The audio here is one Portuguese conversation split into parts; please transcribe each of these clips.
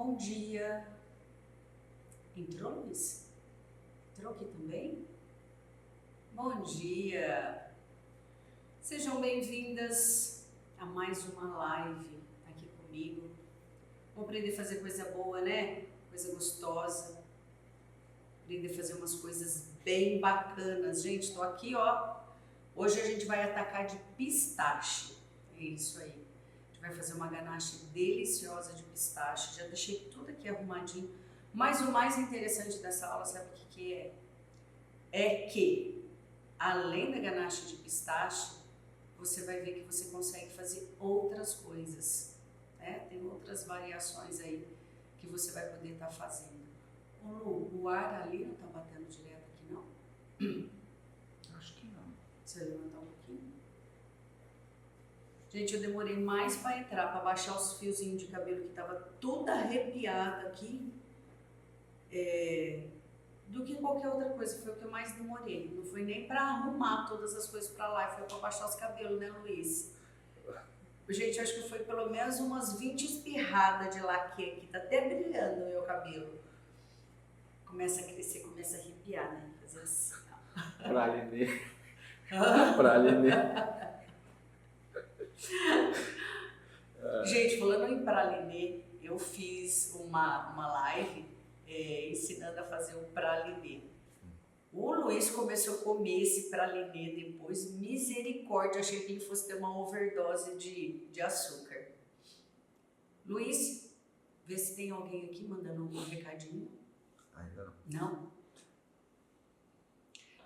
Bom dia. Entrou, Luiz? Entrou aqui também? Bom dia. Sejam bem-vindas a mais uma live aqui comigo. Vamos aprender a fazer coisa boa, né? Coisa gostosa. Aprender a fazer umas coisas bem bacanas. Gente, tô aqui, ó. Hoje a gente vai atacar de pistache. É isso aí. A gente vai fazer uma ganache deliciosa de pistache. Já deixei tudo aqui arrumadinho. Mas o mais interessante dessa aula, sabe o que é? É que, além da ganache de pistache, você vai ver que você consegue fazer outras coisas, né? Tem outras variações aí que você vai poder estar fazendo. Ô Lu, o ar ali não tá batendo direto aqui, não? Acho que não. Você vai levantar um pouquinho? Gente, eu demorei mais para entrar, para baixar os fiozinhos de cabelo que tava tudo arrepiado aqui, do que qualquer outra coisa. Foi o que eu mais demorei. Não foi nem para arrumar todas as coisas para lá, foi para baixar os cabelos, né, Luiz? Gente, eu acho que foi pelo menos umas 20 espirradas de laque aqui, tá até brilhando o meu cabelo. Começa a crescer, começa a arrepiar, né? Fazer assim, ó. Pra Aline. Pra Aline. Gente, falando em pralinê, eu fiz uma live ensinando a fazer o pralinê. O Luiz começou a comer esse pralinê depois, misericórdia, achei que ele fosse ter uma overdose de açúcar. Luiz, vê se tem alguém aqui mandando um recadinho. Ainda não. Não?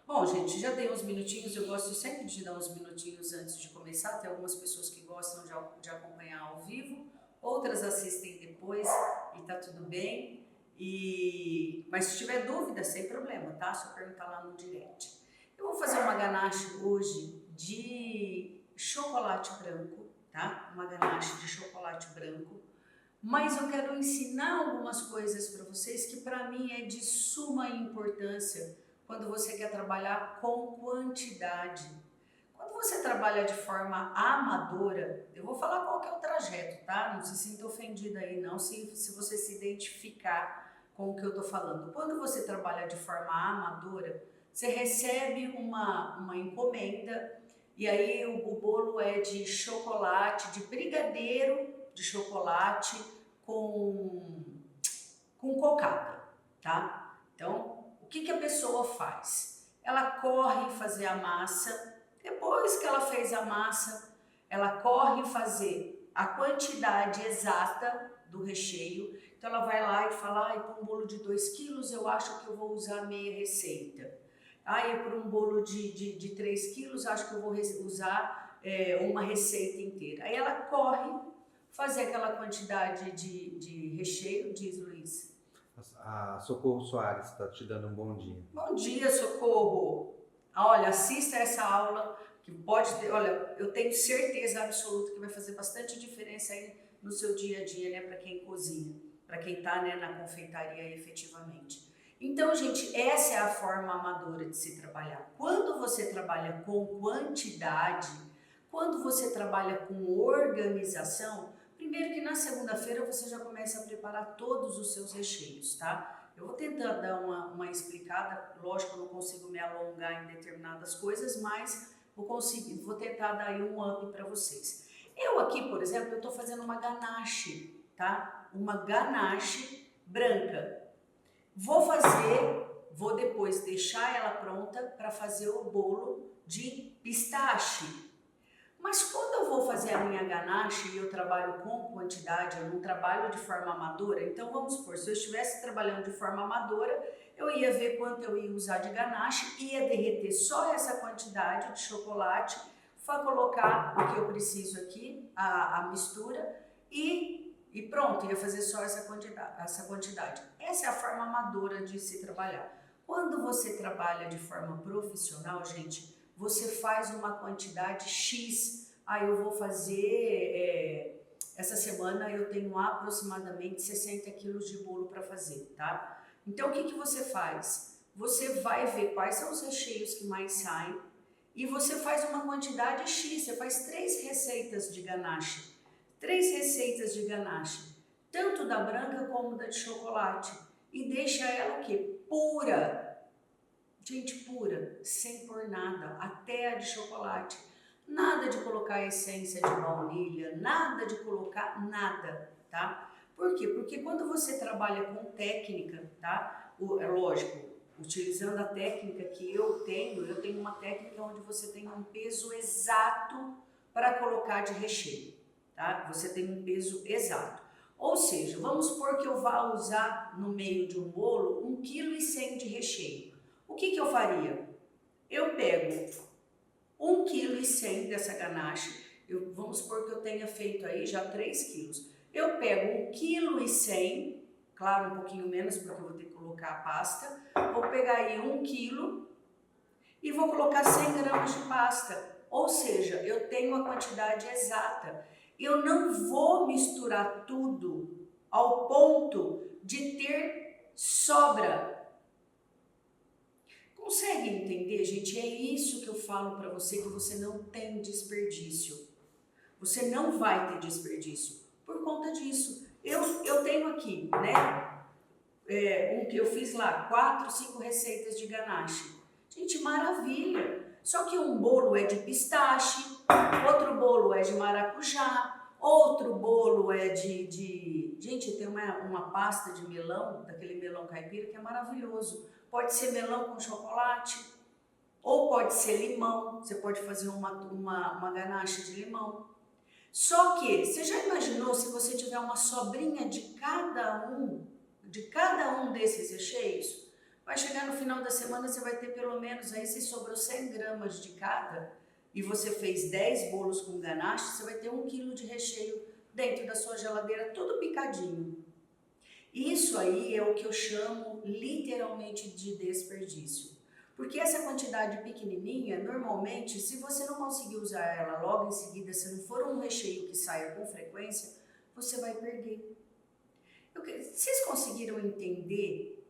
Bom, gente, já dei uns minutinhos, eu gosto sempre de dar uns minutinhos antes de começar. Tem algumas pessoas que gostam de acompanhar ao vivo, outras assistem depois e tá tudo bem. Mas se tiver dúvida, sem problema, tá? Só perguntar lá no direct. Eu vou fazer uma ganache hoje de chocolate branco, tá? Uma ganache de chocolate branco. Mas eu quero ensinar algumas coisas para vocês que para mim é de suma importância quando você quer trabalhar com quantidade. Quando você trabalha de forma amadora, eu vou falar qual que é o trajeto, tá? Não se sinta ofendida aí não, se você se identificar com o que eu tô falando. Quando você trabalha de forma amadora, você recebe uma encomenda e aí o bolo é de chocolate, de brigadeiro de chocolate com cocada, tá? Então, o que a pessoa faz? Ela corre fazer a massa, depois que ela fez a massa, ela corre fazer a quantidade exata do recheio. Então ela vai lá e fala, para um bolo de 2 quilos eu acho que eu vou usar meia receita. Para um bolo de 3 quilos acho que eu vou usar uma receita inteira. Aí ela corre fazer aquela quantidade de recheio, diz Luiz. A Socorro Soares está te dando um bom dia. Bom dia, Socorro. Olha, assista essa aula que pode ter, olha, eu tenho certeza absoluta que vai fazer bastante diferença aí no seu dia a dia, né, para quem cozinha, para quem tá, né, na confeitaria efetivamente. Então, gente, essa é a forma amadora de se trabalhar. Quando você trabalha com quantidade, quando você trabalha com organização, primeiro que na segunda-feira você já começa a preparar todos os seus recheios, tá? Eu vou tentar dar uma explicada, lógico que eu não consigo me alongar em determinadas coisas, mas vou tentar dar aí um up para vocês. Eu aqui, por exemplo, eu estou fazendo uma ganache, tá? Uma ganache branca. Vou depois deixar ela pronta para fazer o bolo de pistache. Mas quando eu vou fazer a minha ganache e eu trabalho com quantidade, eu não trabalho de forma amadora, então vamos supor, se eu estivesse trabalhando de forma amadora, eu ia ver quanto eu ia usar de ganache, ia derreter só essa quantidade de chocolate, colocar o que eu preciso aqui, a mistura, e pronto, ia fazer só essa quantidade. Essa é a forma amadora de se trabalhar. Quando você trabalha de forma profissional, gente, você faz uma quantidade X. Eu vou fazer, essa semana eu tenho aproximadamente 60 quilos de bolo para fazer, tá? Então o que você faz? Você vai ver quais são os recheios que mais saem e você faz uma quantidade X, você faz 3 receitas de ganache. 3 receitas de ganache. tanto da branca como da de chocolate, e deixa ela o quê? Pura. Gente, pura, sem pôr nada, até a de chocolate. Nada de colocar essência de baunilha, nada de colocar nada, tá? Por quê? Porque quando você trabalha com técnica, tá? É lógico, utilizando a técnica que eu tenho uma técnica onde você tem um peso exato para colocar de recheio, tá? Você tem um peso exato. Ou seja, vamos supor que eu vá usar no meio de um bolo 1,1 kg de recheio. O que eu faria? Eu pego 1,1 kg dessa ganache, vamos supor que eu tenha feito aí já 3 quilos. Eu pego 1,1 kg, claro, um pouquinho menos porque eu vou ter que colocar a pasta. Vou pegar aí 1 quilo e vou colocar 100 gramas de pasta. Ou seja, eu tenho a quantidade exata. Eu não vou misturar tudo ao ponto de ter sobra. Consegue entender, gente? É isso que eu falo para você, que você não tem desperdício. Você não vai ter desperdício por conta disso. Eu tenho aqui, né? Eu fiz lá 4, 5 receitas de ganache. Gente, maravilha! Só que um bolo é de pistache, outro bolo é de maracujá, outro bolo é de... Gente, tem uma pasta de melão, daquele melão caipira, que é maravilhoso. Pode ser melão com chocolate, ou pode ser limão. Você pode fazer uma ganache de limão. Só que, você já imaginou se você tiver uma sobrinha de cada um desses recheios? Vai chegar no final da semana, você vai ter pelo menos aí, se sobrou 100 gramas de cada, e você fez 10 bolos com ganache, você vai ter 1 quilo de recheio dentro da sua geladeira, tudo picadinho. Isso aí é o que eu chamo literalmente de desperdício. Porque essa quantidade pequenininha, normalmente, se você não conseguir usar ela logo em seguida, se não for um recheio que saia com frequência, você vai perder. Vocês conseguiram entender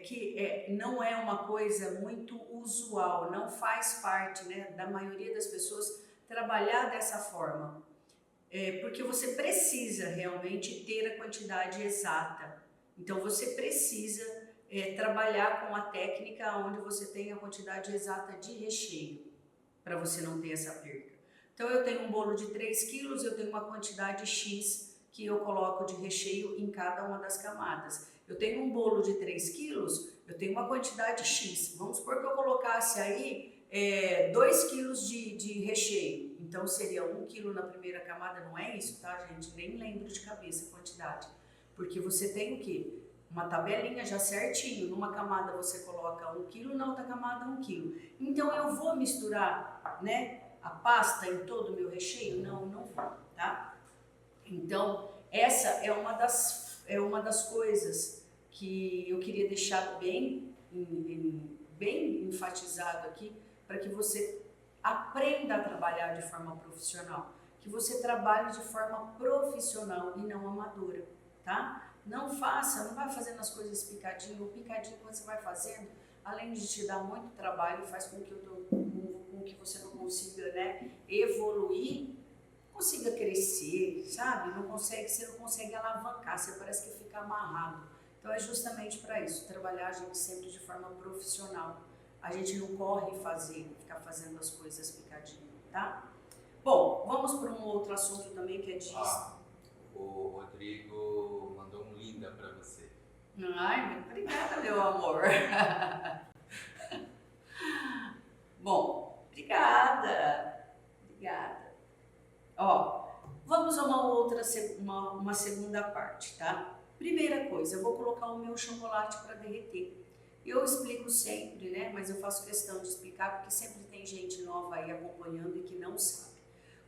que não é uma coisa muito usual, não faz parte, né, da maioria das pessoas trabalhar dessa forma. Porque você precisa realmente ter a quantidade exata. Então você precisa trabalhar com a técnica onde você tem a quantidade exata de recheio, para você não ter essa perda. Então eu tenho um bolo de 3 quilos, eu tenho uma quantidade X que eu coloco de recheio em cada uma das camadas. Eu tenho um bolo de 3 quilos, eu tenho uma quantidade X. Vamos supor que eu colocasse aí 2 quilos de recheio. Então seria 1 quilo na primeira camada, não é isso, tá, gente? Nem lembro de cabeça a quantidade. Porque você tem o quê? Uma tabelinha já certinho. Numa camada você coloca 1 quilo, na outra camada 1 quilo. Então eu vou misturar, né, a pasta em todo o meu recheio? Não, não vou, tá? Então essa é uma das coisas que eu queria deixar bem enfatizado aqui, para que você aprenda a trabalhar de forma profissional, que você trabalhe de forma profissional e não amadora, tá? Não vai fazendo as coisas picadinho. O picadinho que você vai fazendo, além de te dar muito trabalho, faz com que você não consiga, né, evoluir, consiga crescer, sabe? Você não consegue alavancar, você parece que fica amarrado. Então é justamente para isso, trabalhar a gente sempre de forma profissional. A gente não corre ficar fazendo as coisas picadinho, tá? Bom, vamos para um outro assunto também que é de... O Rodrigo mandou um linda para você. Ai, obrigada, meu amor. Bom, obrigada. Ó, vamos a uma segunda parte, tá? Primeira coisa, eu vou colocar o meu chocolate para derreter. Eu explico sempre, né? Mas eu faço questão de explicar porque sempre tem gente nova aí acompanhando e que não sabe.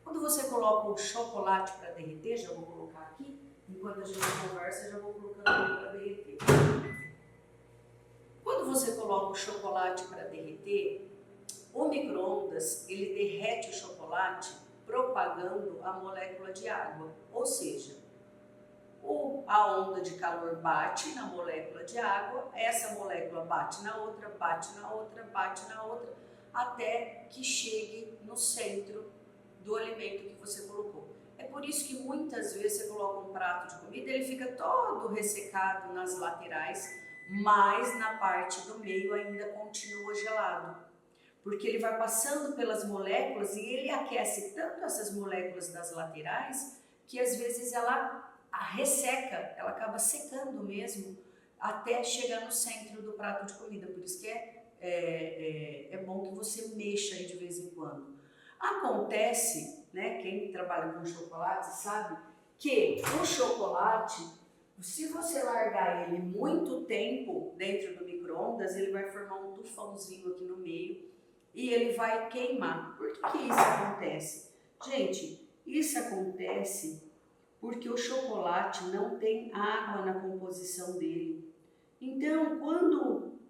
Quando você coloca o chocolate para derreter, já vou colocar aqui, enquanto a gente conversa, já vou colocando ele para derreter. Quando você coloca o chocolate para derreter, o micro-ondas, ele derrete o chocolate propagando a molécula de água, ou seja, a onda de calor bate na molécula de água, essa molécula bate na outra, até que chegue no centro do alimento que você colocou. É por isso que muitas vezes você coloca um prato de comida, ele fica todo ressecado nas laterais, mas na parte do meio ainda continua gelado. Porque ele vai passando pelas moléculas e ele aquece tanto essas moléculas das laterais que às vezes ela resseca, ela acaba secando mesmo até chegar no centro do prato de comida. Por isso que é bom que você mexa aí de vez em quando. Acontece, né, quem trabalha com chocolate sabe que o chocolate, se você largar ele muito tempo dentro do micro-ondas, ele vai formar um tufãozinho aqui no meio e ele vai queimar. Por que isso acontece? Gente, isso acontece porque o chocolate não tem água na composição dele. Então,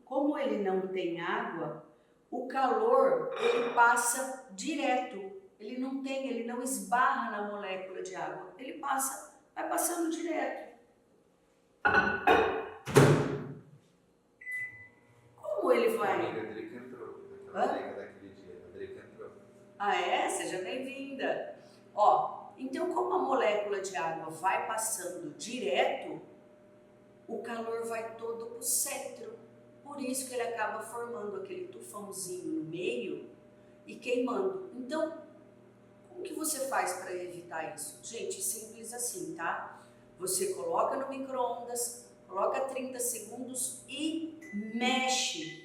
como ele não tem água, o calor ele passa direto. Ele não esbarra na molécula de água. Ele vai passando direto. Como ele vai? A Drica entrou. Aquela amiga daquele dia. A Drica entrou. Ah, é? Seja bem-vinda. Ó, então como a molécula de água vai passando direto, o calor vai todo pro centro. Por isso que ele acaba formando aquele tufãozinho no meio e queimando. Então, como que você faz para evitar isso? Gente, simples assim, tá? Você coloca no micro-ondas, coloca 30 segundos e mexe.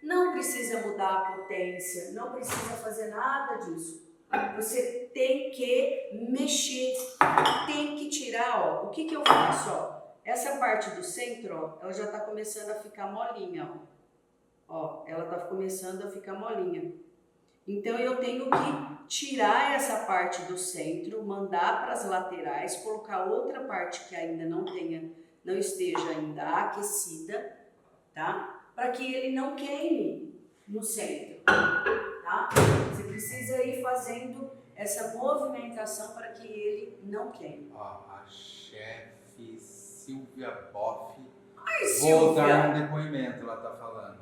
Não precisa mudar a potência, não precisa fazer nada disso. Você tem que mexer, tem que tirar, ó. O que eu faço, ó? Essa parte do centro, ó, ela já tá começando a ficar molinha, ó. Ó, ela tá começando a ficar molinha. Então eu tenho que tirar essa parte do centro, mandar para as laterais, colocar outra parte que ainda não esteja ainda aquecida, tá? Para que ele não queime no centro, tá? Você precisa ir fazendo essa movimentação para que ele não queime. Ó, a chefe Silvia Boff. Ai, Vou Silvia! dar um depoimento, ela tá falando.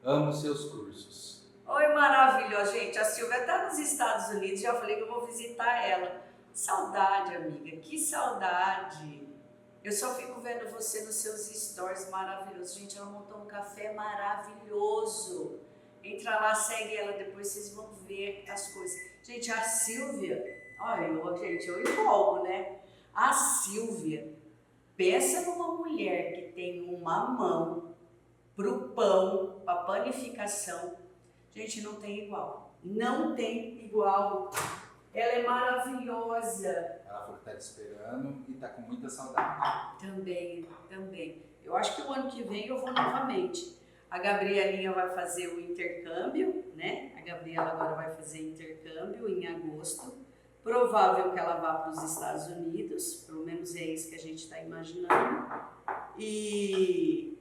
Amo seus cursos. Oi, maravilhosa, gente. A Silvia está nos Estados Unidos, já falei que eu vou visitar ela. Saudade, amiga, que saudade. Eu só fico vendo você nos seus stories maravilhosos. Gente, ela montou um café maravilhoso. Entra lá, segue ela, depois vocês vão ver as coisas. Gente, a Silvia, olha, eu empolgo, né? A Silvia, pensa numa mulher que tem uma mão pro pão, pra panificação. Gente, não tem igual. Não tem igual. Ela é maravilhosa. Ela falou que tá te esperando e tá com muita saudade. Também. Eu acho que o ano que vem eu vou novamente. A Gabrielinha vai fazer o intercâmbio, né? A Gabriela agora vai fazer intercâmbio em agosto. Provável que ela vá para os Estados Unidos, pelo menos é isso que a gente está imaginando. E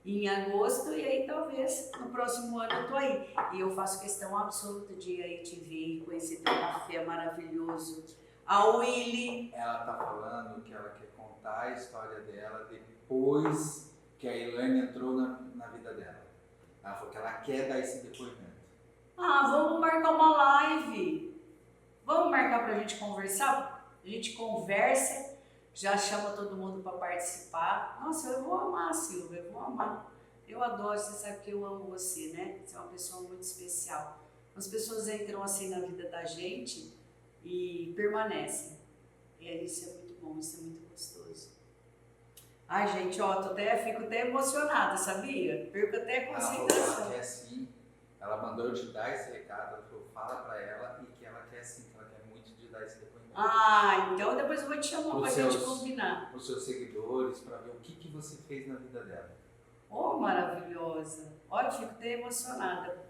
em agosto, e aí talvez no próximo ano eu tô aí. E eu faço questão absoluta de ir aí te ver e conhecer teu café maravilhoso. A Willy. Ela tá falando que ela quer contar a história dela depois que a Elaine entrou na vida dela. Ela falou que ela quer dar esse depoimento. Ah, vamos marcar uma live. Vamos marcar pra gente conversar? A gente conversa, já chama todo mundo para participar. Nossa, eu vou amar, Silvia, eu vou amar. Eu adoro, você sabe que eu amo você, né? Você é uma pessoa muito especial. As pessoas entram assim na vida da gente e permanecem. E isso é muito bom, isso é muito gostoso. Ai, gente, ó, fico até emocionada, sabia? Perco até a Ela falou que concentração. ela quer sim. Ela mandou eu te dar esse recado, ela falou, fala pra ela e que ela quer sim, que ela quer muito te dar esse depoimento. Ah, então depois eu vou te chamar pra gente seus- combinar. Para os seus seguidores, para ver o que você fez na vida dela. Oh, maravilhosa. Olha, eu fico até emocionada.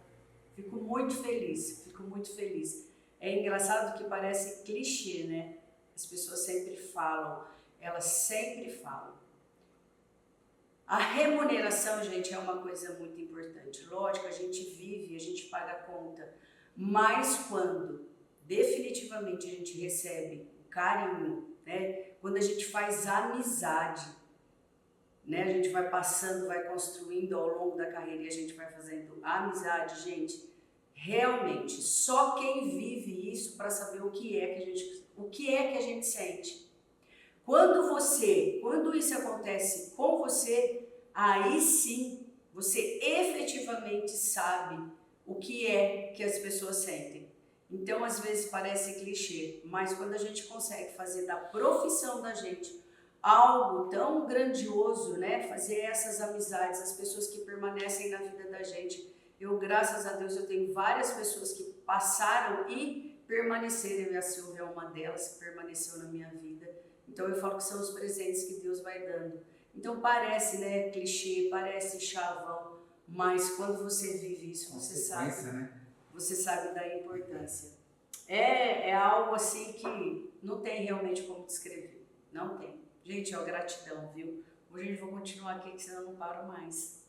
Fico muito feliz, fico muito feliz. É engraçado que parece clichê, né? As pessoas sempre falam, elas sempre falam. A remuneração, gente, é uma coisa muito importante. Lógico, a gente vive, a gente paga a conta, mas quando definitivamente a gente recebe o carinho, né? Quando a gente faz amizade, né? A gente vai passando, vai construindo ao longo da carreira e a gente vai fazendo amizade, gente, Realmente, só quem vive isso para saber o que é que a gente sente. Quando isso acontece com você, aí sim você efetivamente sabe o que é que as pessoas sentem. Então, às vezes parece clichê, mas quando a gente consegue fazer da profissão da gente algo tão grandioso, né? Fazer essas amizades, as pessoas que permanecem na vida da gente. Eu, graças a Deus, eu tenho várias pessoas que passaram e permaneceram, e a Silvia é uma delas que permaneceu na minha vida. Então eu falo que são os presentes que Deus vai dando. Então parece, né, clichê, parece chavão, mas quando você vive isso, você sabe, né? Você sabe da importância. É algo assim que não tem realmente como descrever, não tem. Gente, ó, gratidão, viu? Hoje eu vou continuar aqui, que senão eu não paro mais.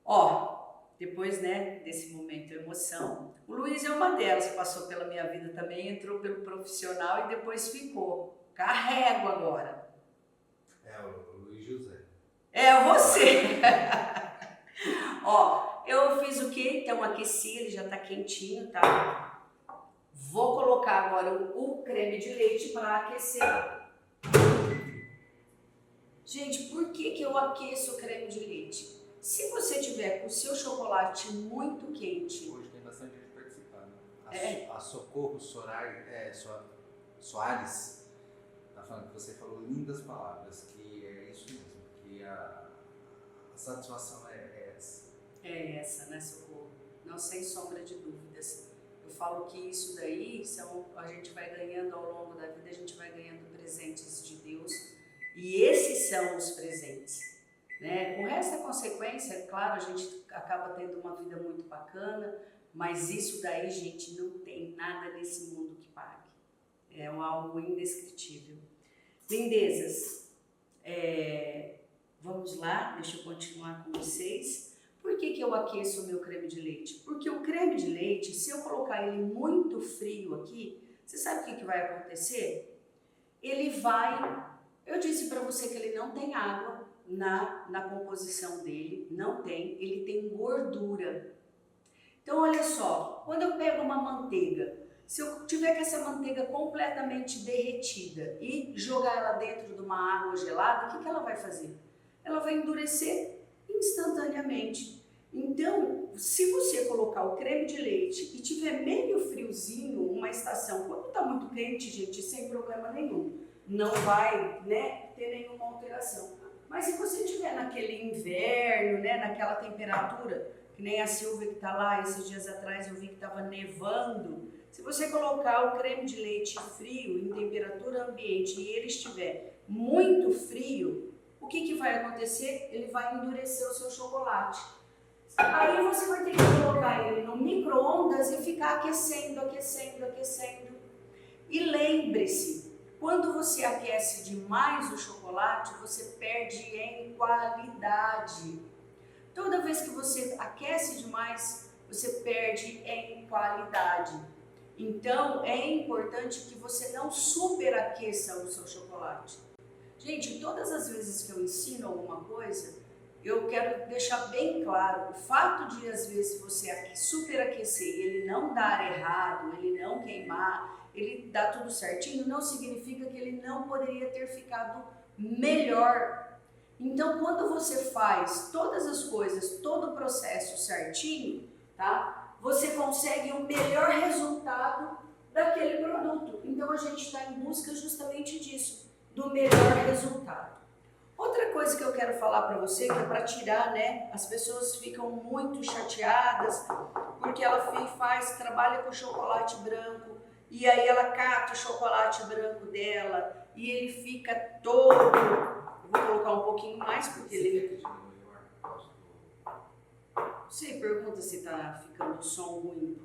Ó, depois, né, desse momento de emoção, o Luiz é uma delas, passou pela minha vida também, entrou pelo profissional e depois ficou. Carrego agora. É o Luiz José. É você. Ó, eu fiz o quê? Então aqueci, ele já tá quentinho, tá? Vou colocar agora o creme de leite para aquecer. Gente, por que eu aqueço o creme de leite? Se você tiver com o seu chocolate muito quente... Hoje tem bastante gente participando. A Socorro Soares está falando que você falou lindas palavras, que é isso mesmo, que a satisfação é essa. É essa, né, Socorro? Não, sem sombra de dúvidas. Eu falo que isso daí, a gente vai ganhando ao longo da vida, a gente vai ganhando presentes de Deus. E esses são os presentes, né? O resto é consequência, é claro, a gente acaba tendo uma vida muito bacana, mas isso daí, gente, não tem nada nesse mundo que pague. É algo indescritível. Lindezas, vamos lá, deixa eu continuar com vocês. Por que eu aqueço o meu creme de leite? Porque o creme de leite, se eu colocar ele muito frio aqui, você sabe o que vai acontecer? Ele vai... Eu disse para você que ele não tem água na composição dele, não tem, ele tem gordura. Então olha só, quando eu pego uma manteiga, se eu tiver com essa manteiga completamente derretida e jogar ela dentro de uma água gelada, o que ela vai fazer? Ela vai endurecer instantaneamente. Então, se você colocar o creme de leite e tiver meio friozinho, uma estação, quando está muito quente, gente, sem problema nenhum, não vai, né, ter nenhuma alteração. Mas se você estiver naquele inverno, né, naquela temperatura, que nem a Silvia que está lá, esses dias atrás eu vi que estava nevando, se você colocar o creme de leite frio em temperatura ambiente e ele estiver muito frio, o que vai acontecer? Ele vai endurecer o seu chocolate. Aí você vai ter que colocar ele no micro-ondas e ficar aquecendo, aquecendo, aquecendo. E lembre-se, quando você aquece demais o chocolate, você perde em qualidade. Toda vez que você aquece demais, você perde em qualidade. Então, é importante que você não superaqueça o seu chocolate. Gente, todas as vezes que eu ensino alguma coisa, eu quero deixar bem claro, o fato de às vezes você superaquecer e ele não dar errado, ele não queimar, ele dá tudo certinho, não significa que ele não poderia ter ficado melhor. Então, quando você faz todas as coisas, todo o processo certinho, tá? Você consegue o melhor resultado daquele produto. Então, a gente está em busca justamente disso, do melhor resultado. Outra coisa que eu quero falar para você, que é para tirar, né? As pessoas ficam muito chateadas porque ela trabalha com chocolate branco, e aí ela cata o chocolate branco dela e ele fica todo... Vou colocar um pouquinho mais porque ele... Você pergunta se tá ficando o som ruim.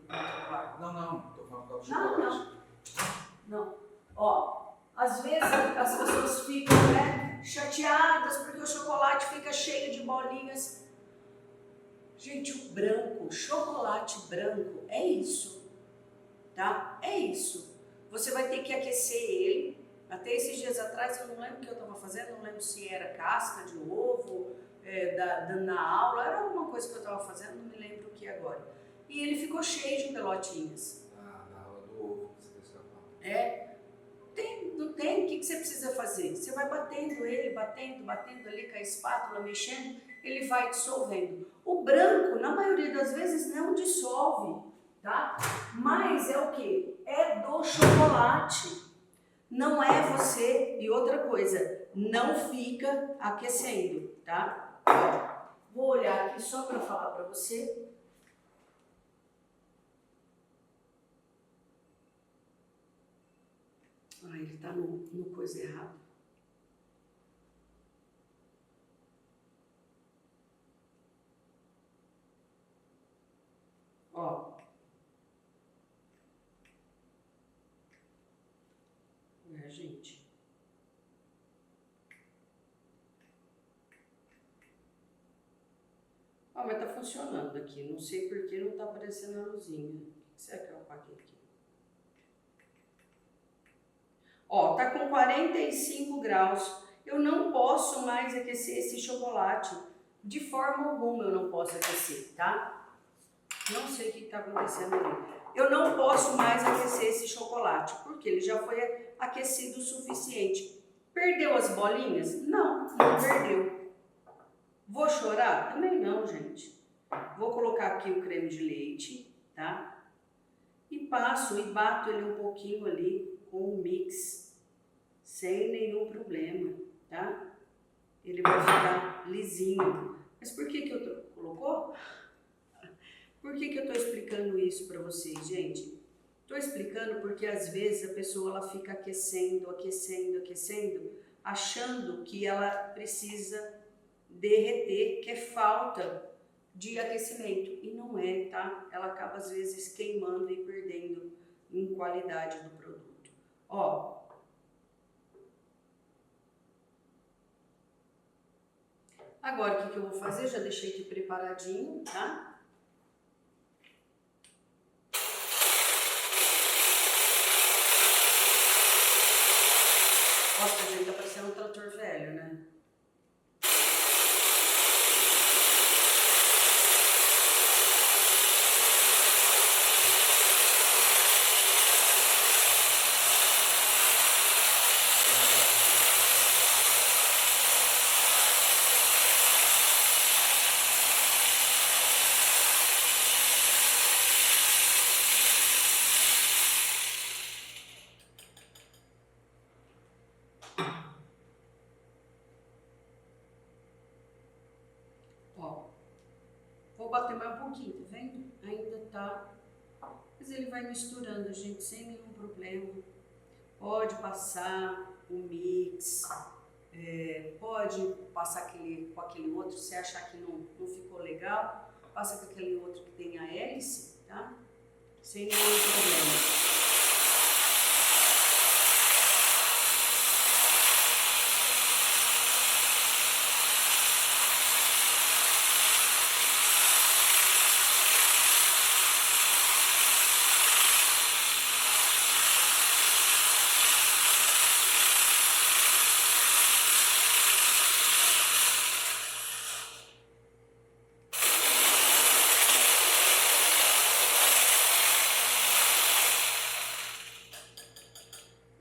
Não, tô falando do chocolate. Não. Ó, às vezes as pessoas ficam, né, chateadas porque o chocolate fica cheio de bolinhas. Gente, o chocolate branco é isso. Tá? É isso. Você vai ter que aquecer ele. Até esses dias atrás eu não lembro o que eu estava fazendo, não lembro se era casca de ovo, na aula, era alguma coisa que eu estava fazendo, não me lembro o que agora. e ele ficou cheio de pelotinhas. Da aula do ovo, você fez a Não tem, o que você precisa fazer? Você vai batendo ele, batendo ali com a espátula, mexendo, ele vai dissolvendo. O branco, na maioria das vezes, não dissolve, tá? Mas é o quê? É do chocolate. Não é você. E outra coisa, não fica aquecendo, tá? Ó, vou olhar aqui só para falar para você. Ah, ele tá no coisa errada. Ó. Gente. Ó, mas tá funcionando aqui. Não sei por que não tá aparecendo a luzinha. O que será que eu apaguei aqui? Ó, tá com 45 graus. Eu não posso mais aquecer esse chocolate. De forma alguma eu não posso aquecer, tá? Não sei o que tá acontecendo ali. Eu não posso mais aquecer esse chocolate, porque ele já foi aquecido o suficiente. Perdeu as bolinhas? Não, não perdeu. Vou chorar? Também não, gente. Vou colocar aqui o creme de leite, tá? E passo e bato ele um pouquinho ali com o mix, sem nenhum problema, tá? Ele vai ficar lisinho. Mas por que eu colocou? Por que eu tô explicando isso para vocês, gente? Tô explicando porque às vezes a pessoa ela fica aquecendo, achando que ela precisa derreter, que é falta de aquecimento. E não é, tá? Ela acaba às vezes queimando e perdendo em qualidade do produto. Ó. Agora o que eu vou fazer? Já deixei aqui preparadinho, tá? Nossa, gente, tá parecendo um trator velho, né? Vou bater mais um pouquinho, tá vendo? Ainda tá. Mas ele vai misturando, gente, sem nenhum problema. Pode passar o mix, pode passar com aquele outro, se achar que não ficou legal, passa com aquele outro que tem a hélice, tá? Sem nenhum problema.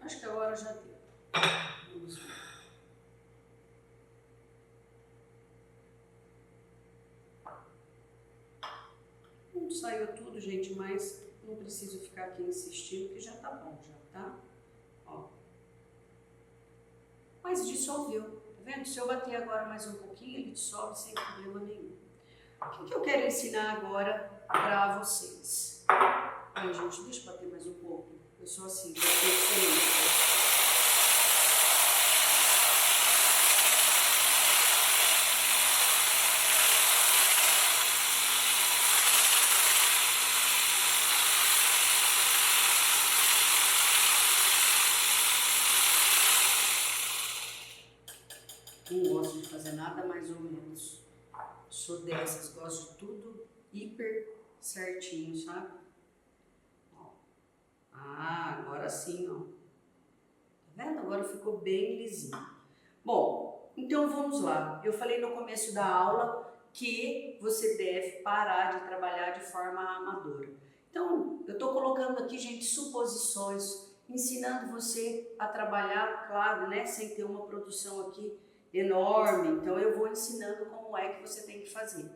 Acho que agora já deu. Vamos ver. Não saiu tudo, gente, mas não preciso ficar aqui insistindo, que já tá bom, já, tá? Ó. Mas dissolveu, tá vendo? Se eu bater agora mais um pouquinho, ele dissolve sem problema nenhum. O que eu quero ensinar agora pra vocês? Ai, gente, deixa eu bater mais um pouco. Eu sou assim, eu sou diferente. Não gosto de fazer nada mais ou menos. Sou dessas, gosto de tudo hiper certinho, sabe? Ó. Ah, agora sim, ó. Tá vendo? Agora ficou bem lisinho. Bom, então vamos lá. Eu falei no começo da aula que você deve parar de trabalhar de forma amadora. Então, eu estou colocando aqui, gente, suposições, ensinando você a trabalhar, claro, né, sem ter uma produção aqui enorme. Então, eu vou ensinando como é que você tem que fazer.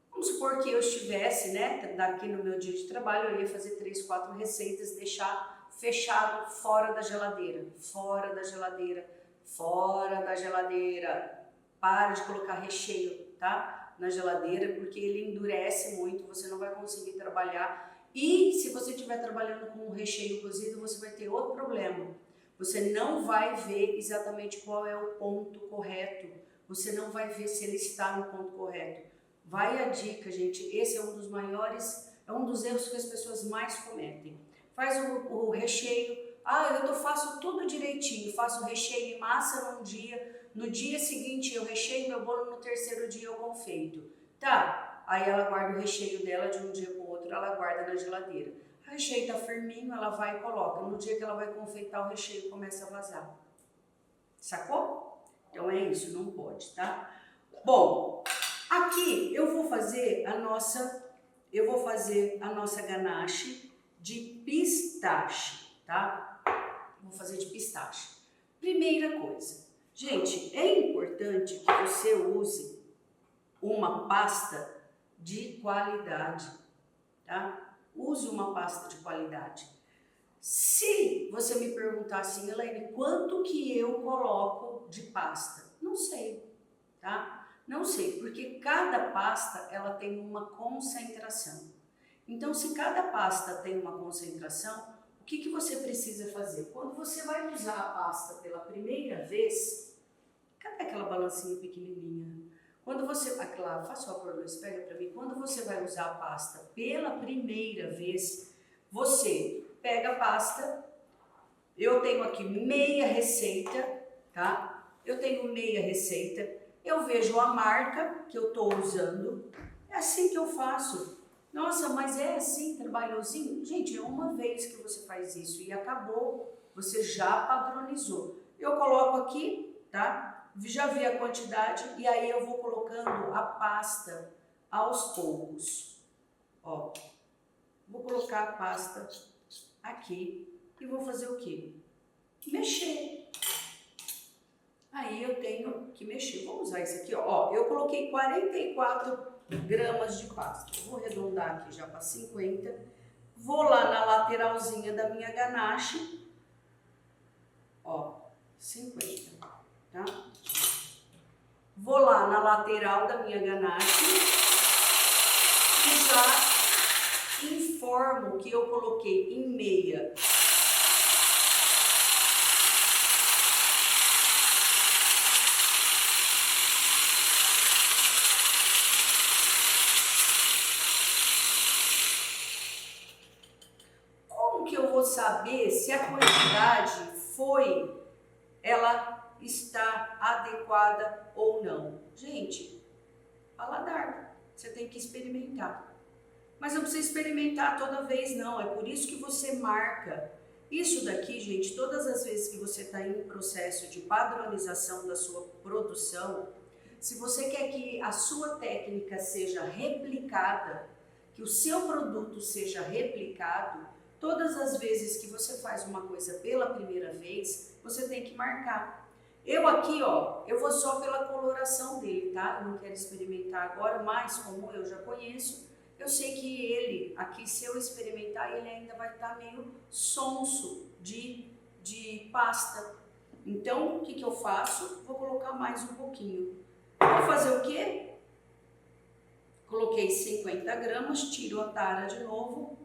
Vamos supor que eu estivesse, né, daqui no meu dia de trabalho, eu ia fazer 3, 4 receitas, deixar fechado fora da geladeira, fora da geladeira, fora da geladeira. Para de colocar recheio, tá, na geladeira, porque ele endurece muito, você não vai conseguir trabalhar. E se você estiver trabalhando com um recheio cozido, você vai ter outro problema. Você não vai ver exatamente qual é o ponto correto. Você não vai ver se ele está no ponto correto. Vai a dica, gente. Esse é um dos maiores, é um dos erros que as pessoas mais cometem. Faz o recheio. Eu faço tudo direitinho. Faço o recheio e massa num dia. No dia seguinte eu recheio meu bolo, no terceiro dia eu confeito. Tá. Aí ela guarda o recheio dela de um dia para o outro, ela guarda na geladeira. O recheio tá firminho, ela vai e coloca. No dia que ela vai confeitar, o recheio começa a vazar. Sacou? Então é isso, não pode, tá? Bom, aqui eu vou fazer a nossa ganache de pistache, tá? Vou fazer de pistache. Primeira coisa, gente, é importante que você use uma pasta de qualidade, tá? Use uma pasta de qualidade. Se você me perguntar assim, Elaine, quanto que eu coloco de pasta? Não sei, tá? Não sei, porque cada pasta, ela tem uma concentração. Então, se cada pasta tem uma concentração, o que você precisa fazer? Quando você vai usar a pasta pela primeira vez, cadê aquela balancinha pequenininha? Quando você, claro, faz o favor, Luiz, pega para mim. Quando você vai usar a pasta pela primeira vez, você pega a pasta. Eu tenho aqui meia receita, tá? Eu tenho meia receita. Eu vejo a marca que eu estou usando. É assim que eu faço. Nossa, mas é assim, trabalhosinho? Gente, é uma vez que você faz isso e acabou. Você já padronizou. Eu coloco aqui, tá? Já vi a quantidade e aí eu vou colocando a pasta aos poucos. Ó, vou colocar a pasta aqui e vou fazer o quê? Mexer. Aí eu tenho que mexer. Vamos usar isso aqui, ó. Eu coloquei 44 gramas de pasta. Vou arredondar aqui já para 50. Vou lá na lateralzinha da minha ganache. Ó, 50, tá? Vou lá na lateral da minha ganache e já informo que eu coloquei em meia. Como que eu vou saber se a quantidade ela está adequada ou não? Gente, paladar, você tem que experimentar. Mas não precisa experimentar toda vez não, é por isso que você marca. Isso daqui, gente, todas as vezes que você está em processo de padronização da sua produção, se você quer que a sua técnica seja replicada, que o seu produto seja replicado, todas as vezes que você faz uma coisa pela primeira vez, você tem que marcar. Eu aqui, ó, eu vou só pela coloração dele, tá? Eu não quero experimentar agora, mas como eu já conheço, eu sei que ele, aqui se eu experimentar, ele ainda vai estar meio sonso de pasta. Então, o que eu faço? Vou colocar mais um pouquinho. Vou fazer o quê? Coloquei 50 gramas, tiro a tara de novo.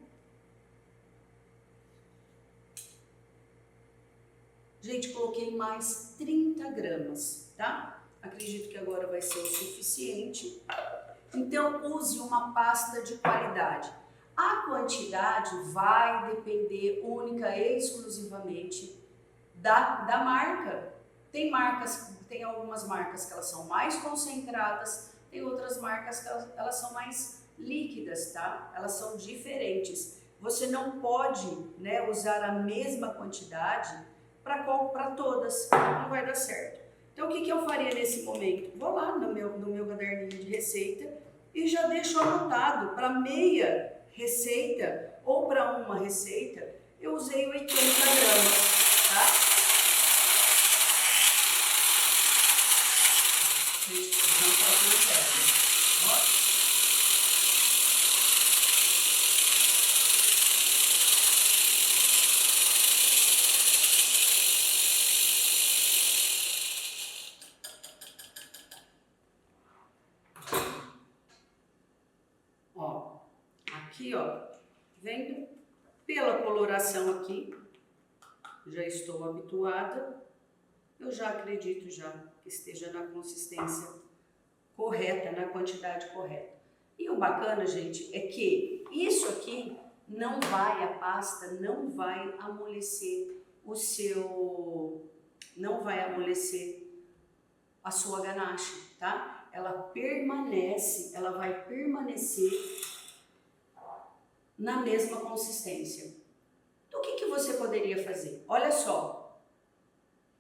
Gente, coloquei mais 30 gramas, tá? Acredito que agora vai ser o suficiente. Então, use uma pasta de qualidade. A quantidade vai depender única e exclusivamente da marca. Tem algumas marcas que elas são mais concentradas, tem outras marcas que elas são mais líquidas, tá? Elas são diferentes. Você não pode, né, usar a mesma quantidade para todas, não vai dar certo. Então, o que, que eu faria nesse momento? Vou lá no meu caderninho de receita e já deixo anotado para meia receita ou para uma receita, eu usei 80 gramas, tá? Ó, aqui, ó, vendo pela coloração aqui, já estou habituada, eu já acredito já que esteja na consistência correta, na quantidade correta. E o bacana, gente, é que isso aqui não vai, a pasta não vai amolecer não vai amolecer a sua ganache, tá? Ela vai permanecer na mesma consistência. Então, o que, que você poderia fazer? Olha só.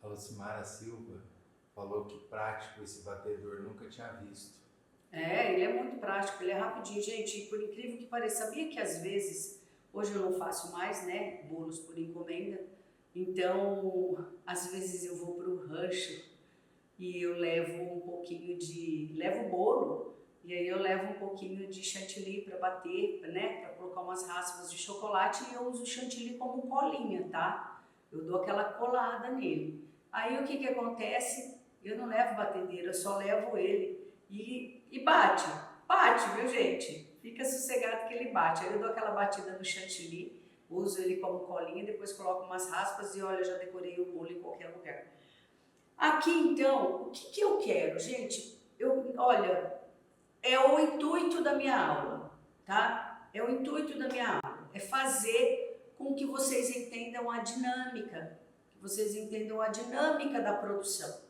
A Lucimara Silva falou que prático esse batedor, nunca tinha visto. Ele é muito prático, ele é rapidinho. Gente, por incrível que pareça, sabia que às vezes, hoje eu não faço mais, né, bolos por encomenda, então, às vezes eu vou pro rancho e eu levo levo o bolo, e aí eu levo um pouquinho de chantilly para bater, né, para colocar umas raspas de chocolate, e eu uso o chantilly como colinha, tá? Eu dou aquela colada nele. Aí o que que acontece? Eu não levo batedeira, eu só levo ele e bate, viu, gente? Fica sossegado que ele bate. Aí eu dou aquela batida no chantilly, uso ele como colinha, depois coloco umas raspas e olha, já decorei o bolo em qualquer lugar. Aqui então, o que que eu quero, gente? Olha, é o intuito da minha aula, tá? É o intuito da minha aula, é fazer com que vocês entendam a dinâmica, da produção.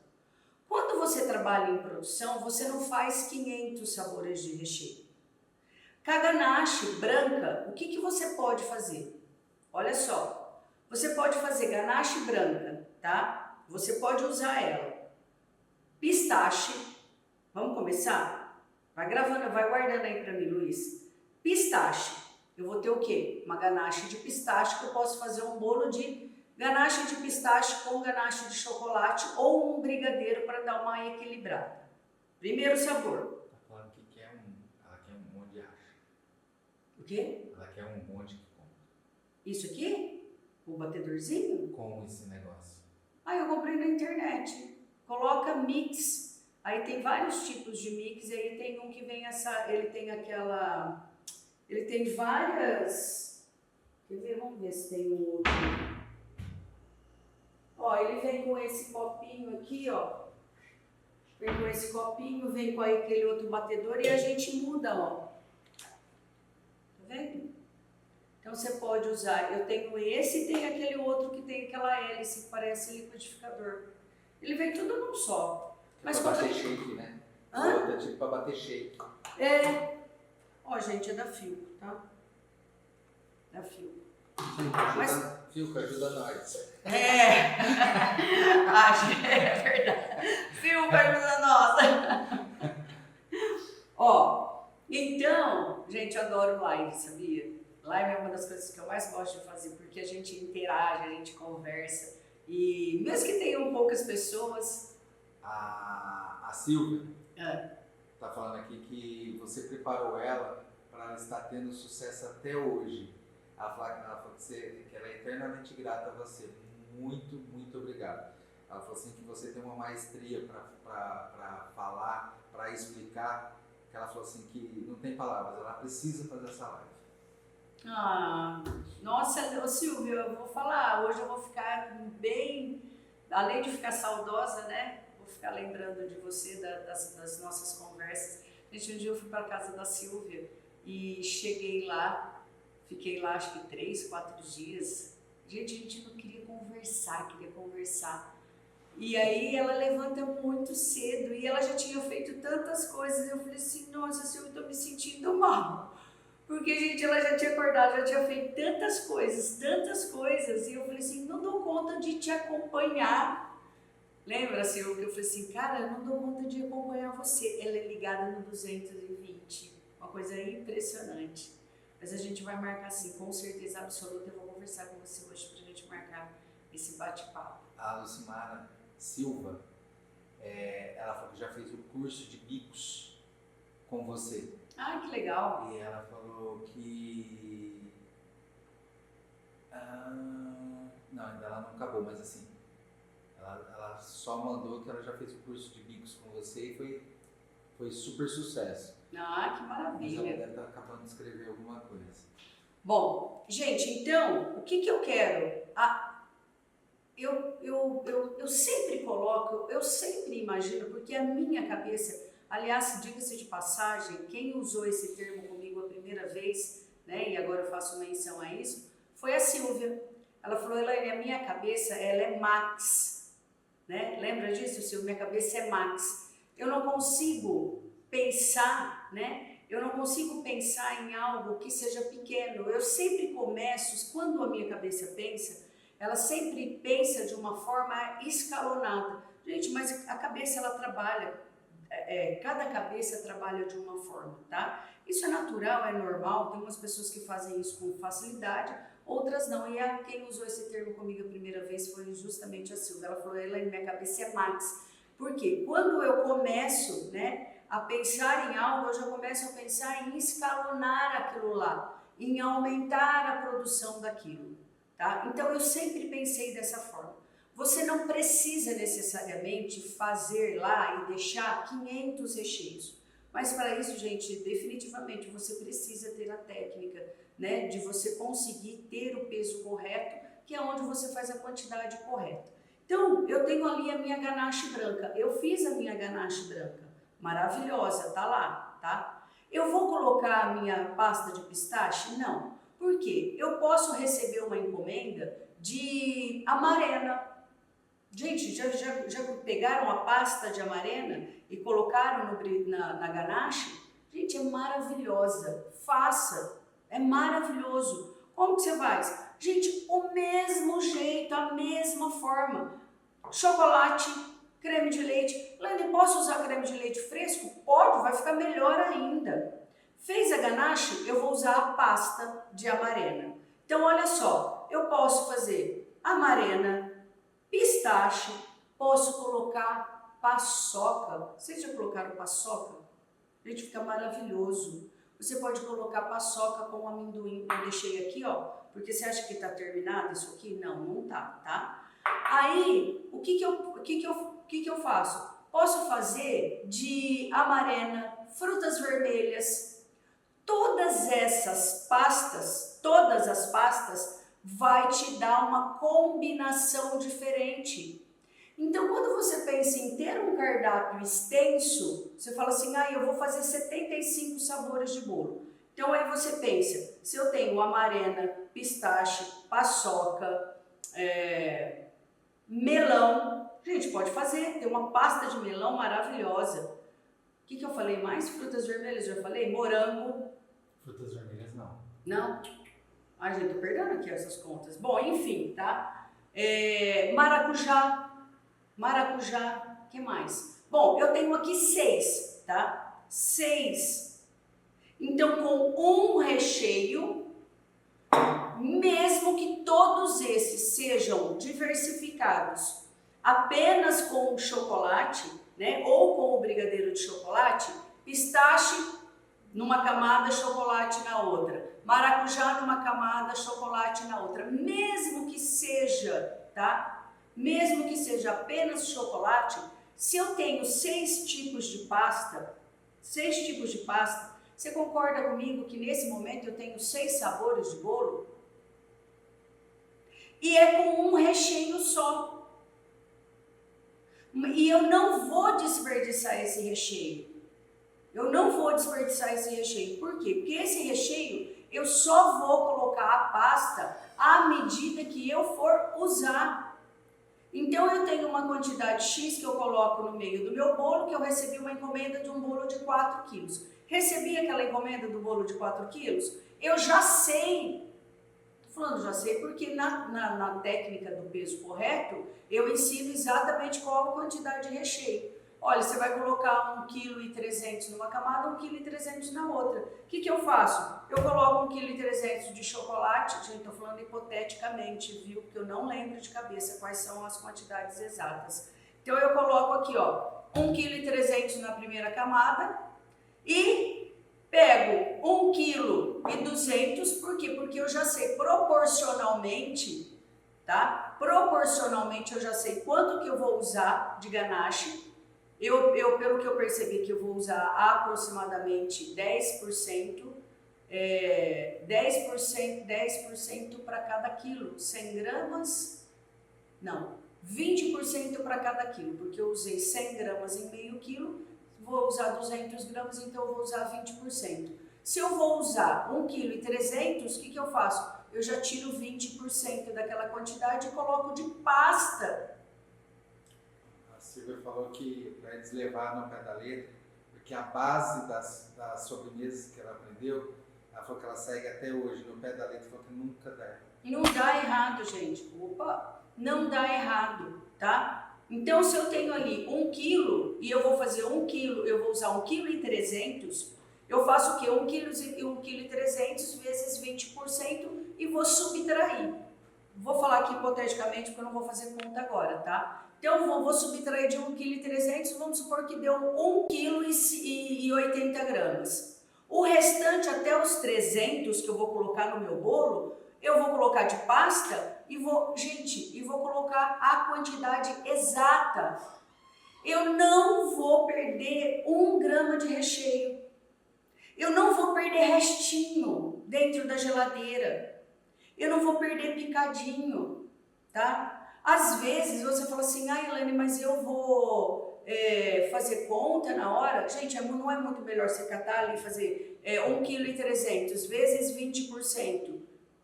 Quando você trabalha em produção, você não faz 500 sabores de recheio. Com a ganache branca, o que que você pode fazer? Olha só, você pode fazer ganache branca, tá? Você pode usar ela. Pistache, vamos começar? Vai gravando, vai guardando aí pra mim, Luiz. Pistache, eu vou ter o quê? Uma ganache de pistache, que eu posso fazer um bolo de ganache de pistache com ganache de chocolate ou um brigadeiro para dar uma equilibrada. Primeiro sabor. Tá falando que ela quer um monte de acha. O quê? Ela quer um monte que compra. Isso aqui? O batedorzinho? Com esse negócio. Eu comprei na internet. Coloca mix. Aí tem vários tipos de mix. Aí tem um que vem ele tem várias. Quer ver? Vamos ver se tem um outro. Ó, ele vem com esse copinho aqui, ó. Vem com esse copinho, vem com aquele outro batedor e a gente muda, ó. Tá vendo? Então você pode usar, eu tenho esse e tem aquele outro que tem aquela hélice que parece liquidificador. Ele vem tudo num só. Mas pra bater shake, né? Outra tipo pra bater shake. Ó, gente, é da Filco, tá? Da Filco. Filco, ajuda nós. É verdade. Filco ajuda nós. Ó, então, gente, eu adoro live, sabia? Live é uma das coisas que eu mais gosto de fazer, porque a gente interage, a gente conversa. E mesmo que tenham poucas pessoas... A Silvia tá falando aqui que você preparou ela para ela estar tendo sucesso até hoje. Ela falou que ela é eternamente grata a você. Muito, muito obrigado. Ela falou assim que você tem uma maestria para falar, para explicar. Que ela falou assim que não tem palavras, ela precisa fazer essa live. Nossa, Silvio, eu vou falar, hoje eu vou ficar bem, além de ficar saudosa, né? Vou ficar lembrando de você, das nossas conversas. Gente, um dia eu fui para a casa da Silvia e cheguei lá, fiquei lá acho que 3, 4 dias. Gente, a gente não queria conversar. E aí ela levanta muito cedo e ela já tinha feito tantas coisas. Eu falei assim, nossa, Silvia, eu tô me sentindo mal. Porque, gente, ela já tinha acordado, já tinha feito tantas coisas. E eu falei assim, não dou conta de te acompanhar Lembra, Silvia, que eu falei assim, cara, eu não dou conta de acompanhar você. Ela é ligada no 220, uma coisa impressionante. Mas a gente vai marcar sim, com certeza absoluta. Eu vou conversar com você hoje pra gente marcar esse bate-papo. A Lucimara Silva, ela falou que já fez o curso de bicos com você. Ah, que legal. E ela falou que... não, ainda ela não acabou, mas assim, ela só mandou que ela já fez o curso de bicos com você e foi super sucesso. Ah, que Mas ela maravilha. deve estar acabando de escrever alguma coisa. Bom, gente, então, o que eu quero? Eu sempre coloco, eu sempre imagino, porque a minha cabeça, aliás, diga-se de passagem, quem usou esse termo comigo a primeira vez, né, e agora eu faço menção a isso, foi a Silvia. Ela falou, Elaine, a minha cabeça, ela é Max, né? Lembra disso, Silvia? Minha cabeça é Max. Eu não consigo pensar, né? Eu não consigo pensar em algo que seja pequeno. Eu sempre começo, quando a minha cabeça pensa, ela sempre pensa de uma forma escalonada. Gente, mas a cabeça, ela trabalha, cada cabeça trabalha de uma forma, tá? Isso é natural, é normal, tem umas pessoas que fazem isso com facilidade, outras não. E quem usou esse termo comigo a primeira vez foi justamente a Silvia. Ela falou, minha cabeça é Max. Por quê? Quando eu começo, né, a pensar em algo, eu já começo a pensar em escalonar aquilo lá, em aumentar a produção daquilo, tá? Então eu sempre pensei dessa forma. Você não precisa necessariamente fazer lá e deixar 500 recheios, mas para isso, gente, definitivamente você precisa ter a técnica, né, de você conseguir ter o peso correto, que é onde você faz a quantidade correta. Então, eu tenho ali a minha ganache branca, eu fiz a minha ganache branca, maravilhosa, tá lá, tá? Eu vou colocar a minha pasta de pistache? Não. Por quê? Eu posso receber uma encomenda de amarena. Gente, já pegaram a pasta de amarena e colocaram na ganache? Gente, é maravilhosa. Faça. É maravilhoso. Como que você faz? Gente, o mesmo jeito, a mesma forma. Chocolate, creme de leite. Lene, posso usar creme de leite fresco? Pode, vai ficar melhor ainda. Fez a ganache? Eu vou usar a pasta de amarena. Então, olha só, eu posso fazer amarena, pistache, posso colocar paçoca. Vocês já colocaram paçoca? Gente, fica maravilhoso. Você pode colocar paçoca com amendoim. Eu deixei aqui, ó, porque você acha que tá terminado isso aqui? Não, não tá, tá? Aí, o que eu faço? Posso fazer de amarena, frutas vermelhas. Todas essas pastas, todas as pastas, vai te dar uma combinação diferente. Então, quando você pensa em ter um cardápio extenso, você fala assim, eu vou fazer 75 sabores de bolo. Então, aí você pensa, se eu tenho amarena, pistache, paçoca, melão, gente, pode fazer, tem uma pasta de melão maravilhosa. O que eu falei mais? Frutas vermelhas, já falei? Morango. Frutas vermelhas, não. Não? Ai, gente, tô perdendo aqui essas contas. Bom, enfim, tá? Maracujá. Maracujá, o que mais? Bom, eu tenho aqui 6, tá? 6. Então, com um recheio, mesmo que todos esses sejam diversificados apenas com chocolate, né? Ou com o brigadeiro de chocolate, pistache numa camada, chocolate na outra. Maracujá numa camada, chocolate na outra. Mesmo que seja, tá? Mesmo que seja apenas chocolate, se eu tenho 6 tipos de pasta, você concorda comigo que nesse momento eu tenho 6 sabores de bolo? E é com um recheio só. E eu não vou desperdiçar esse recheio. Eu não vou desperdiçar esse recheio. Por quê? Porque esse recheio eu só vou colocar a pasta à medida que eu for usar. Então eu tenho uma quantidade X que eu coloco no meio do meu bolo, que eu recebi uma encomenda de um bolo de 4 quilos. Recebi aquela encomenda do bolo de 4 quilos, eu já sei Falando, já sei porque na técnica do peso correto, eu ensino exatamente qual a quantidade de recheio. Olha, você vai colocar 1,3 kg numa camada, 1,3 kg na outra. O que eu faço? Eu coloco 1,3 kg de chocolate, gente, estou falando hipoteticamente, viu? Porque eu não lembro de cabeça quais são as quantidades exatas. Então eu coloco aqui, ó, 1,3 kg na primeira camada e pego 1,2 kg, por quê? Porque eu já sei proporcionalmente, tá? Proporcionalmente eu já sei quanto que eu vou usar de ganache. Pelo que eu percebi que eu vou usar aproximadamente 10%, 10% para cada quilo, 100 gramas, não, 20% para cada quilo, porque eu usei 100 gramas em meio quilo, vou usar 200 gramas, então eu vou usar 20%. Se eu vou usar 1,3 kg, o que eu faço? Eu já tiro 20% daquela quantidade e coloco de pasta. A Silvia falou que para eles levar no pé da letra, porque a base das sobremesas que ela aprendeu, ela falou que ela segue até hoje no pé da letra, falou que nunca dá errado. Não dá errado, gente. Opa, não dá errado, tá? Então, se eu tenho ali 1 quilo e eu vou fazer 1 quilo, eu vou usar 1,3 kg, eu faço o quê? 1,3 kg vezes 20% e vou subtrair. Vou falar aqui hipoteticamente porque eu não vou fazer conta agora, tá? Então, eu vou subtrair de 1,3 kg, vamos supor que deu 1,80 kg. O restante, até os 300 que eu vou colocar no meu bolo, eu vou colocar de pasta e vou colocar a quantidade exata. Eu não vou perder 1 grama de recheio. Eu não vou perder restinho dentro da geladeira. Eu não vou perder picadinho, tá? Às vezes você fala assim, Elaine, mas eu vou fazer conta na hora. Gente, não é muito melhor você catar ali e fazer 1,3 kg vezes 20%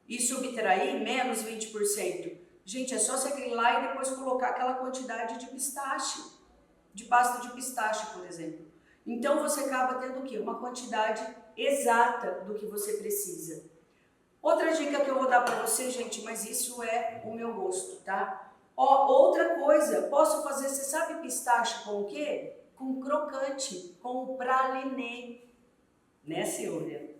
e subtrair menos 20%. Gente, é só você ir lá e depois colocar aquela quantidade de pistache, de pasta de pistache, por exemplo. Então você acaba tendo o quê? Uma quantidade exata do que você precisa. Outra dica que eu vou dar para você, gente, mas isso é o meu gosto, tá? Ó, outra coisa, posso fazer, você sabe pistache com o quê? Com crocante, com o pralinê, né, Silvia?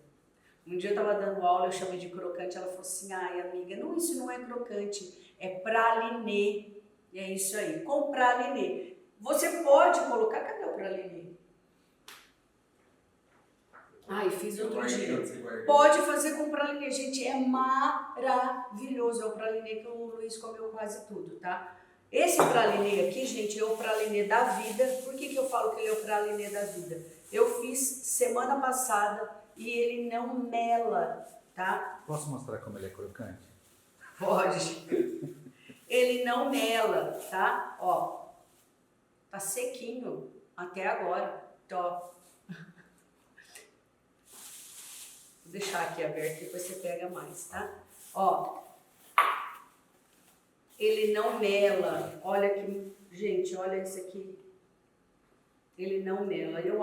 Um dia eu tava dando aula, eu chamei de crocante, ela falou assim, ai amiga, não, isso não é crocante, é pralinê, e é isso aí, com pralinê. Você pode colocar, cadê o pralinê? Ai, fiz outro dia. Pode fazer com pralinê, gente, é maravilhoso. É o pralinê que o Luiz comeu quase tudo, tá? Esse pralinê aqui, gente, é o pralinê da vida. Por que eu falo que ele é o pralinê da vida? Eu fiz semana passada e ele não mela, tá? Posso mostrar como ele é crocante? Pode. Ele não mela, tá? Ó, tá sequinho até agora. Tó. Vou deixar aqui aberto, depois você pega mais, tá? Ó, ele não mela. Olha aqui, gente, olha isso aqui. Ele não mela. Eu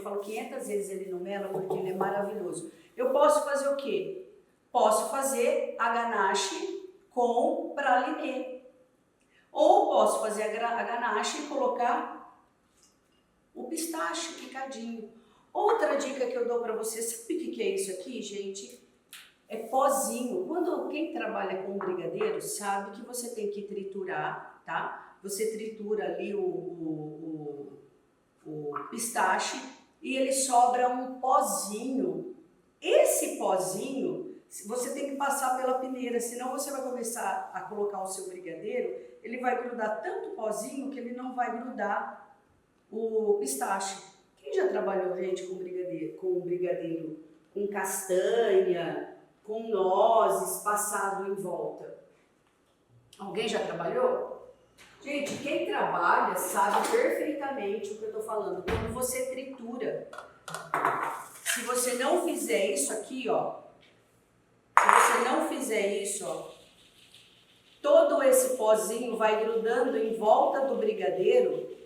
falo 500 vezes ele não mela porque ele é maravilhoso. Eu posso fazer o quê? Posso fazer a ganache com pralinê. Ou posso fazer a ganache e colocar o pistache picadinho. Outra dica que eu dou para você, sabe o que é isso aqui, gente? É pozinho. Quem trabalha com brigadeiro sabe que você tem que triturar, tá? Você tritura ali o pistache e ele sobra um pozinho. Esse pozinho, você tem que passar pela peneira, senão você vai começar a colocar o seu brigadeiro, ele vai grudar tanto pozinho que ele não vai grudar o pistache. Quem já trabalhou, gente, com brigadeiro, com castanha, com nozes passado em volta? Alguém já trabalhou? Gente, quem trabalha sabe perfeitamente o que eu tô falando. Quando você tritura, se você não fizer isso aqui, ó, todo esse pozinho vai grudando em volta do brigadeiro.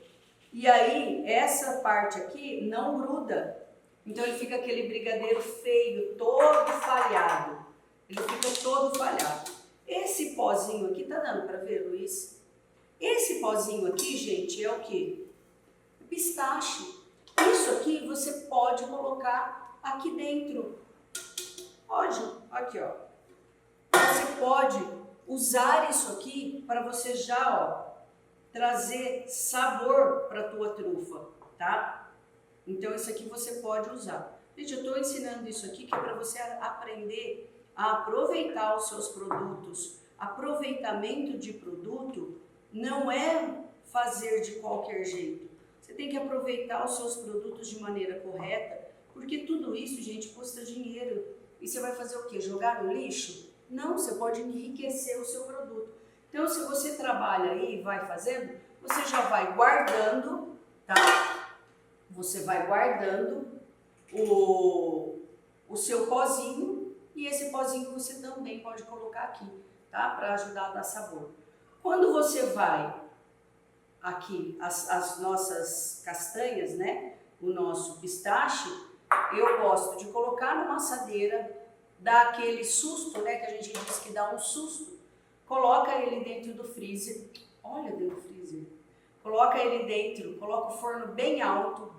E aí, essa parte aqui não gruda. Então, ele fica aquele brigadeiro feio, todo falhado. ele fica todo falhado. Esse pozinho aqui, tá dando para ver, Luiz? Esse pozinho aqui, gente, é o quê? Pistache. Isso aqui você pode colocar aqui dentro. Pode, aqui ó. Você pode usar isso aqui para você já, ó, trazer sabor para a tua trufa, tá? Então isso aqui você pode usar. Gente, eu estou ensinando isso aqui que é para você aprender a aproveitar os seus produtos. Aproveitamento de produto não é fazer de qualquer jeito. Você tem que aproveitar os seus produtos de maneira correta, porque tudo isso, gente, custa dinheiro. E você vai fazer o quê? Jogar no lixo? Não, você pode enriquecer o seu produto. Então, se você trabalha aí e vai fazendo, você já vai guardando, tá? Você vai guardando o seu pozinho, e esse pozinho você também pode colocar aqui, tá? Para ajudar a dar sabor. Quando você vai aqui, as nossas castanhas, né? O nosso pistache, eu gosto de colocar numa assadeira, dar aquele susto, né? Que a gente diz que dá um susto. Coloca ele dentro do freezer. Olha dentro do freezer. Coloca ele dentro, coloca o forno bem alto,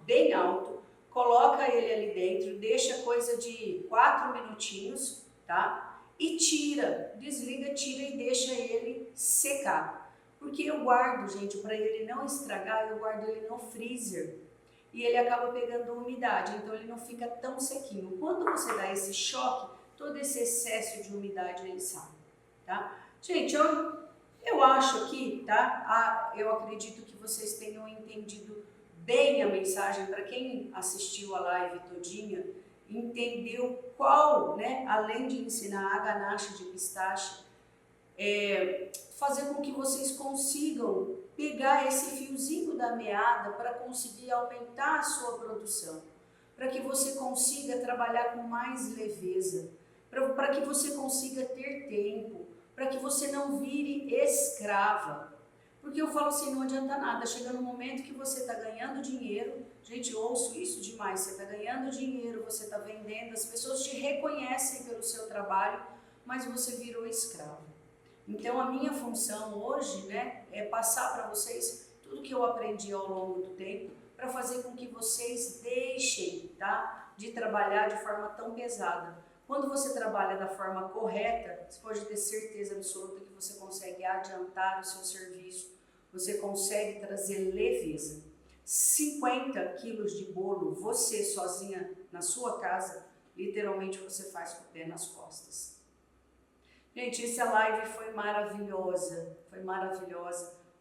coloca ele ali dentro, deixa coisa de 4 minutinhos, tá? E tira, desliga, tira e deixa ele secar. Porque eu guardo, gente, para ele não estragar, eu guardo ele no freezer. E ele acaba pegando umidade, então ele não fica tão sequinho. Quando você dá esse choque, todo esse excesso de umidade ele sai, tá? Gente, eu acho aqui, tá? Eu acredito que vocês tenham entendido bem a mensagem. Para quem assistiu a live todinha, entendeu qual, né? Além de ensinar a ganache de pistache, fazer com que vocês consigam pegar esse fiozinho da meada para conseguir aumentar a sua produção, para que você consiga trabalhar com mais leveza, para que você consiga ter tempo, para que você não vire escrava. Porque eu falo assim, não adianta nada, chega no momento que você está ganhando dinheiro, gente, eu ouço isso demais, você está ganhando dinheiro, você está vendendo, as pessoas te reconhecem pelo seu trabalho, mas você virou escravo. Então a minha função hoje, né, é passar para vocês tudo que eu aprendi ao longo do tempo, para fazer com que vocês deixem, tá, de trabalhar de forma tão pesada. Quando você trabalha da forma correta, você pode ter certeza absoluta que você consegue adiantar o seu serviço, você consegue trazer leveza. 50 quilos de bolo, você sozinha na sua casa, literalmente você faz com o pé nas costas. Gente, essa live foi maravilhosa,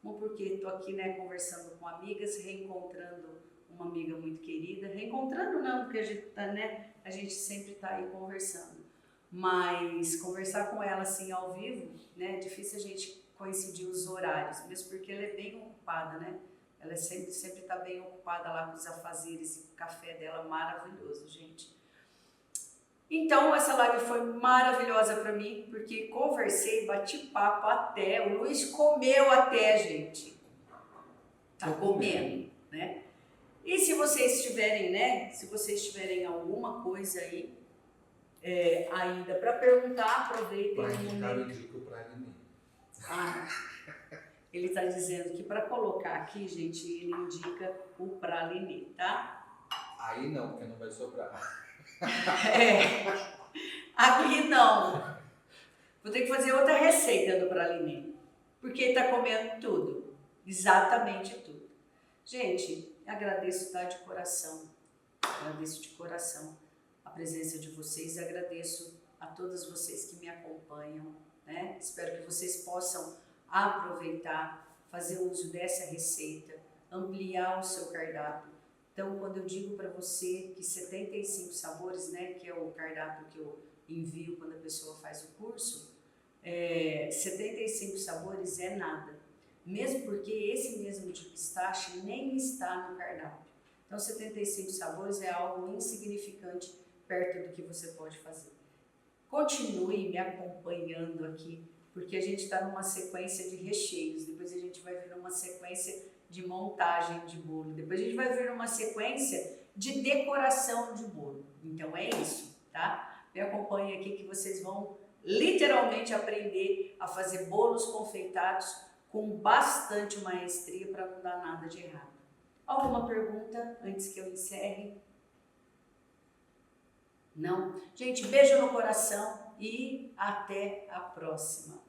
porque estou aqui, né, conversando com amigas, reencontrando uma amiga muito querida, reencontrando não, porque a gente tá, né, a gente sempre está aí conversando, mas conversar com ela assim ao vivo, né, é difícil a gente coincidir os horários, mesmo porque ela é bem ocupada, né, ela sempre está bem ocupada lá com os afazeres, e o café dela maravilhoso, gente. Então, essa live foi maravilhosa para mim, porque conversei, bati papo até, o Luiz comeu até, gente. Tá comendo, né? E se vocês tiverem, né, se vocês tiverem alguma coisa aí, ainda para perguntar, aproveitem o momento. Ele está dizendo que para colocar aqui, gente, ele indica o pralinê, tá? Aí não, porque não vai sobrar. Aqui não. Vou ter que fazer outra receita do pralinê, porque ele tá comendo tudo, exatamente tudo. Gente, agradeço, tá, de coração, agradeço de coração a presença de vocês, agradeço a todas vocês que me acompanham, né? Espero que vocês possam aproveitar, fazer uso dessa receita, ampliar o seu cardápio. Então, quando eu digo para você que 75 sabores, né, que é o cardápio que eu envio quando a pessoa faz o curso, 75 sabores é nada. Mesmo porque esse mesmo de pistache nem está no cardápio. Então, 75 sabores é algo insignificante perto do que você pode fazer. Continue me acompanhando aqui, porque a gente está numa sequência de recheios, depois a gente vai vir numa sequência de montagem de bolo, depois a gente vai ver uma sequência de decoração de bolo. Então é isso, tá? Me acompanhe aqui que vocês vão literalmente aprender a fazer bolos confeitados com bastante maestria para não dar nada de errado. Alguma pergunta antes que eu encerre? Não? Gente, beijo no coração e até a próxima.